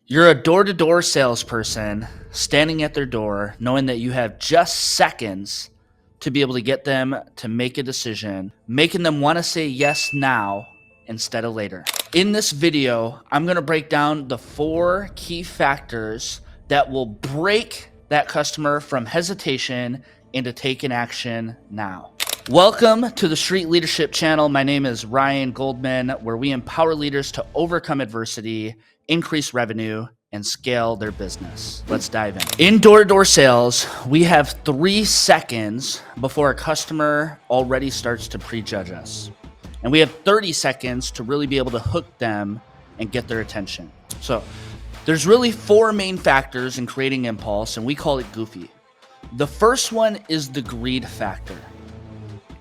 You're a door-to-door salesperson standing at their door, knowing that you have just seconds to be able to get them to make a decision, making them want to say yes now instead of later. In this video, I'm going to break down the 4 key factors that will break that customer from hesitation into taking action now. Welcome to the Street Leadership Channel. My name is Ryan Goldman, where we empower leaders to overcome adversity, increase revenue, and scale their business. Let's dive in. In door-to-door sales, we have 3 seconds before a customer already starts to prejudge us. And we have 30 seconds to really be able to hook them and get their attention. So there's really 4 main factors in creating impulse, and we call it Goofy. The first one is the greed factor.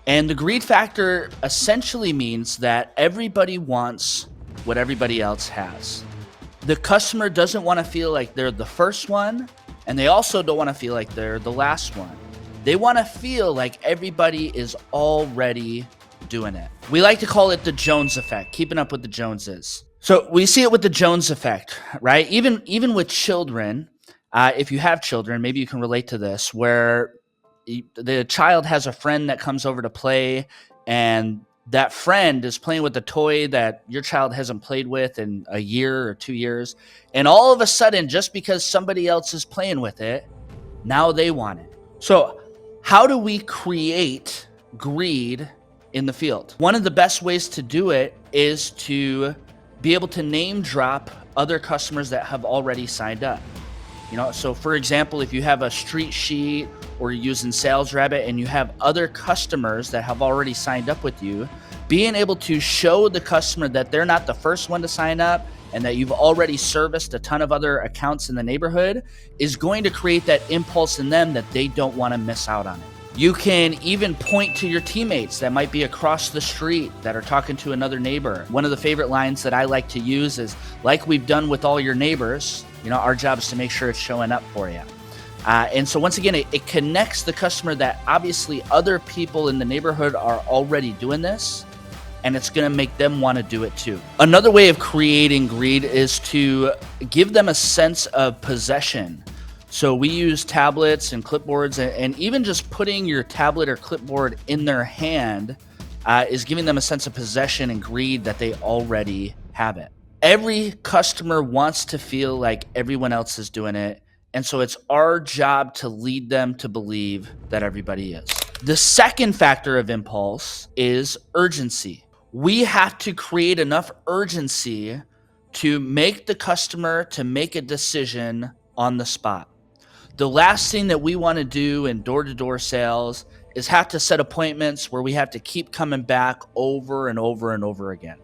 And the greed factor essentially means that everybody wants what everybody else has. The customer doesn't want to feel like they're the first one, and they also don't want to feel like they're the last one. They want to feel like everybody is already doing it. We like to call it the Jones effect, keeping up with the Joneses. So we see it with the Jones effect, right? Even with children, if you have children, maybe you can relate to this, where the child has a friend that comes over to play, and that friend is playing with a toy that your child hasn't played with in a year or 2 years. And all of a sudden, just because somebody else is playing with it, now they want it. So how do we create greed in the field? One of the best ways to do it is to be able to name drop other customers that have already signed up. So for example, if you have a street sheet or you're using Sales Rabbit and you have other customers that have already signed up with you, being able to show the customer that they're not the first one to sign up and that you've already serviced a ton of other accounts in the neighborhood is going to create that impulse in them that they don't want to miss out on it. You can even point to your teammates that might be across the street that are talking to another neighbor. One of the favorite lines that I like to use is, like we've done with all your neighbors, our job is to make sure it's showing up for you. And so once again, it connects the customer that obviously other people in the neighborhood are already doing this, and it's going to make them want to do it too. Another way of creating greed is to give them a sense of possession. So we use tablets and clipboards, and even just putting your tablet or clipboard in their hand is giving them a sense of possession and greed that they already have it. Every customer wants to feel like everyone else is doing it, and so it's our job to lead them to believe that everybody is. The second factor of impulse is urgency. We have to create enough urgency to make the customer to make a decision on the spot. The last thing that we want to do in door-to-door sales is have to set appointments where we have to keep coming back over and over and over again.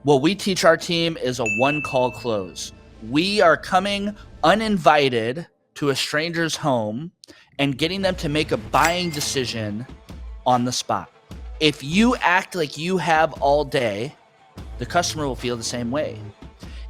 What we teach our team is a one-call close. We are coming uninvited to a stranger's home and getting them to make a buying decision on the spot. If you act like you have all day, the customer will feel the same way.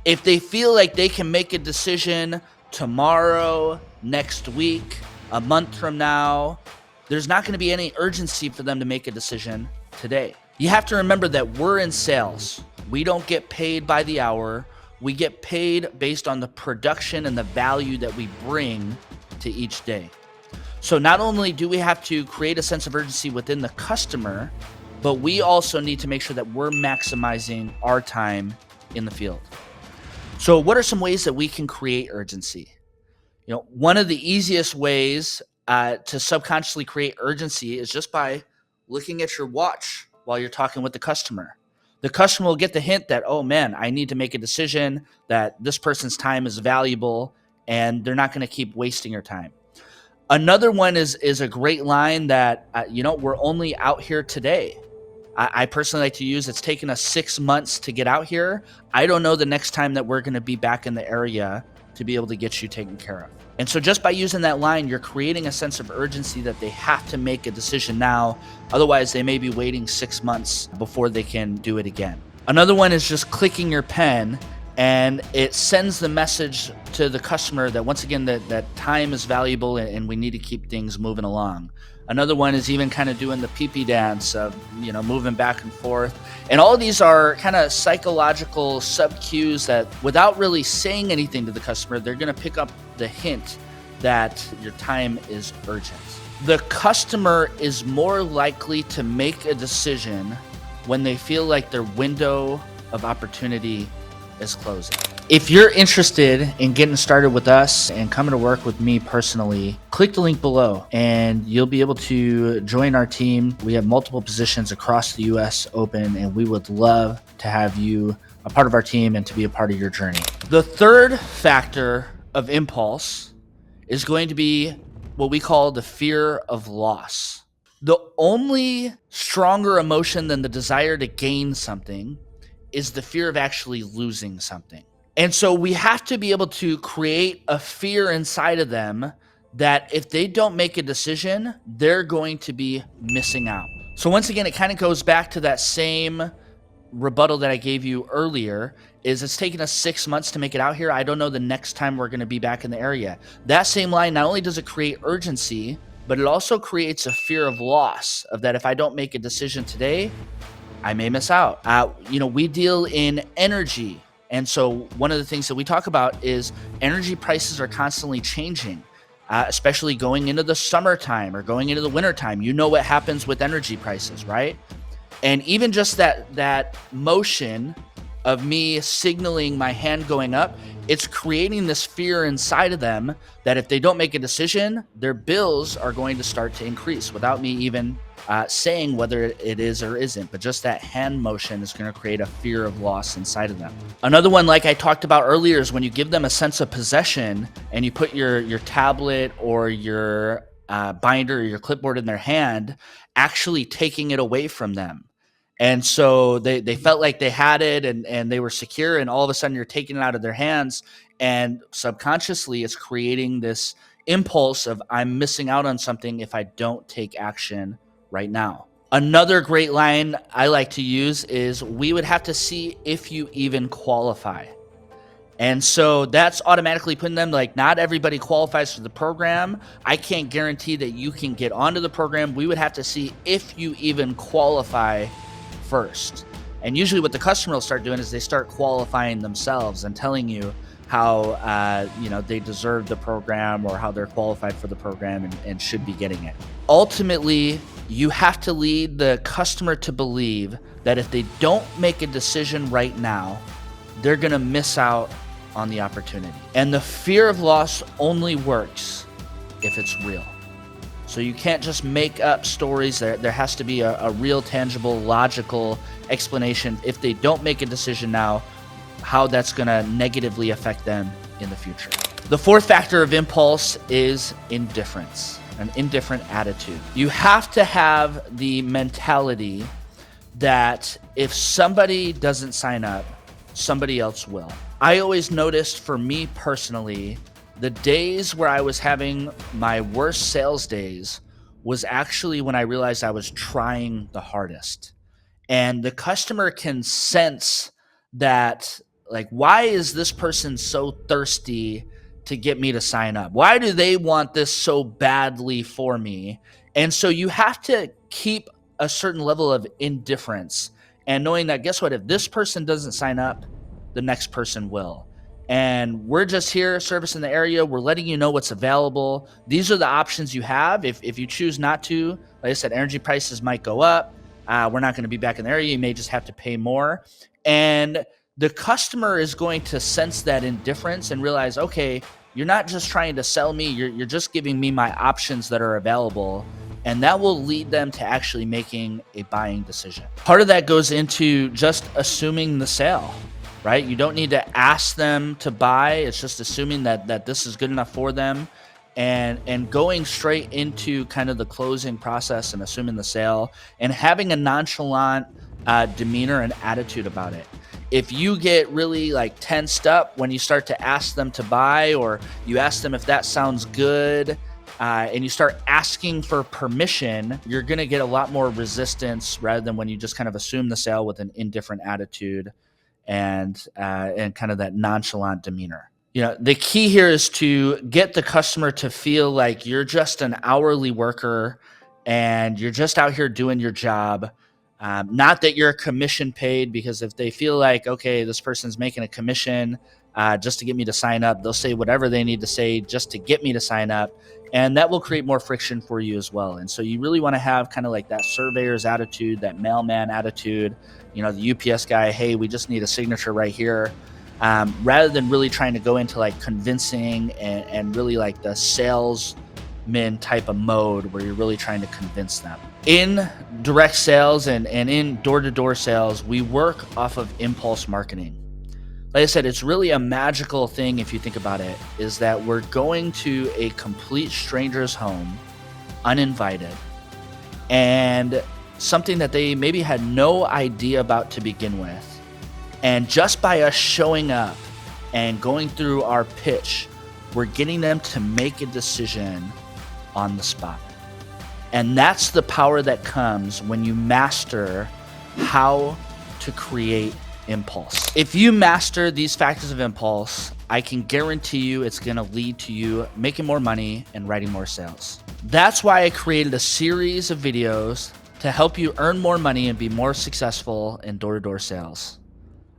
If they feel like they can make a decision tomorrow, next week, a month from now, there's not going to be any urgency for them to make a decision today. You have to remember that we're in sales. We don't get paid by the hour. We get paid based on the production and the value that we bring to each day. So not only do we have to create a sense of urgency within the customer, but we also need to make sure that we're maximizing our time in the field. So what are some ways that we can create urgency? One of the easiest ways to subconsciously create urgency is just by looking at your watch while you're talking with the customer. The customer will get the hint that, oh man, I need to make a decision, that this person's time is valuable, and they're not going to keep wasting your time. Another one is a great line that, we're only out here today. I personally like to use, it's taken us 6 months to get out here. I don't know the next time that we're going to be back in the area to be able to get you taken care of. And so just by using that line, you're creating a sense of urgency that they have to make a decision now. Otherwise, they may be waiting 6 months before they can do it again. Another one is just clicking your pen, and it sends the message to the customer that, once again, that time is valuable and we need to keep things moving along. Another one is even kind of doing the pee-pee dance of, moving back and forth. And all of these are kind of psychological sub cues that without really saying anything to the customer, they're going to pick up the hint that your time is urgent. The customer is more likely to make a decision when they feel like their window of opportunity is closing. If you're interested in getting started with us and coming to work with me personally, click the link below and you'll be able to join our team. We have multiple positions across the US open, and we would love to have you a part of our team and to be a part of your journey. The third factor of impulse is going to be what we call the fear of loss. The only stronger emotion than the desire to gain something is the fear of actually losing something. And so we have to be able to create a fear inside of them that if they don't make a decision, they're going to be missing out. So once again, it kind of goes back to that same rebuttal that I gave you earlier, is it's taken us 6 months to make it out here. I don't know the next time we're going to be back in the area. That same line, not only does it create urgency, but it also creates a fear of loss, of that if I don't make a decision today, I may miss out. We deal in energy. And so one of the things that we talk about is energy prices are constantly changing, especially going into the summertime or going into the wintertime. You know what happens with energy prices, right? And even just that motion of me signaling my hand going up, it's creating this fear inside of them that if they don't make a decision, their bills are going to start to increase without me even saying whether it is or isn't. But just that hand motion is going to create a fear of loss inside of them. Another one, like I talked about earlier, is when you give them a sense of possession and you put your tablet or your binder or your clipboard in their hand, actually taking it away from them. And so they felt like they had it and they were secure, and all of a sudden you're taking it out of their hands, and subconsciously it's creating this impulse of I'm missing out on something if I don't take action right now. Another great line I like to use is we would have to see if you even qualify. And so that's automatically putting them like, not everybody qualifies for the program. I can't guarantee that you can get onto the program. We would have to see if you even qualify first. And usually what the customer will start doing is they start qualifying themselves and telling you how they deserve the program or how they're qualified for the program and should be getting it. Ultimately, you have to lead the customer to believe that if they don't make a decision right now, they're going to miss out on the opportunity. And the fear of loss only works if it's real. So you can't just make up stories. There has to be a real, tangible, logical explanation if they don't make a decision now, how that's going to negatively affect them in the future. The fourth factor of impulse is indifference, an indifferent attitude. You have to have the mentality that if somebody doesn't sign up, somebody else will. I always noticed, for me personally, the days where I was having my worst sales days was actually when I realized I was trying the hardest. And the customer can sense that, like, why is this person so thirsty to get me to sign up? Why do they want this so badly for me? And so you have to keep a certain level of indifference and knowing that, guess what, if this person doesn't sign up, the next person will. And we're just here servicing the area. We're letting you know what's available. These are the options you have. If you choose not to, like I said, energy prices might go up. We're not going to be back in the area. You may just have to pay more. And the customer is going to sense that indifference and realize, okay, you're not just trying to sell me. You're just giving me my options that are available. And that will lead them to actually making a buying decision. Part of that goes into just assuming the sale. Right? You don't need to ask them to buy. It's just assuming that this is good enough for them and going straight into kind of the closing process and assuming the sale and having a nonchalant demeanor and attitude about it. If you get really like tensed up when you start to ask them to buy, or you ask them if that sounds good, and you start asking for permission, you're going to get a lot more resistance rather than when you just kind of assume the sale with an indifferent attitude and kind of that nonchalant demeanor. The key here is to get the customer to feel like you're just an hourly worker and you're just out here doing your job. Not that you're commission paid, because if they feel like, okay, this person's making a commission just to get me to sign up, they'll say whatever they need to say just to get me to sign up. And that will create more friction for you as well. And so you really want to have kind of like that surveyor's attitude, that mailman attitude, the UPS guy, hey, we just need a signature right here. Rather than really trying to go into like convincing and really like the salesman type of mode where you're really trying to convince them. In direct sales and in door-to-door sales, we work off of impulse marketing. Like I said, it's really a magical thing if you think about it, is that we're going to a complete stranger's home, uninvited, and something that they maybe had no idea about to begin with. And just by us showing up and going through our pitch, we're getting them to make a decision on the spot. And that's the power that comes when you master how to create impulse. If you master these factors of impulse, I can guarantee you it's going to lead to you making more money and writing more sales. That's why I created a series of videos to help you earn more money and be more successful in door-to-door sales.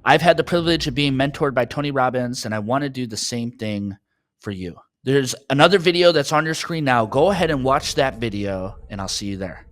I've had the privilege of being mentored by Tony Robbins, and I want to do the same thing for you. There's another video that's on your screen now. Go ahead and watch that video, and I'll see you there.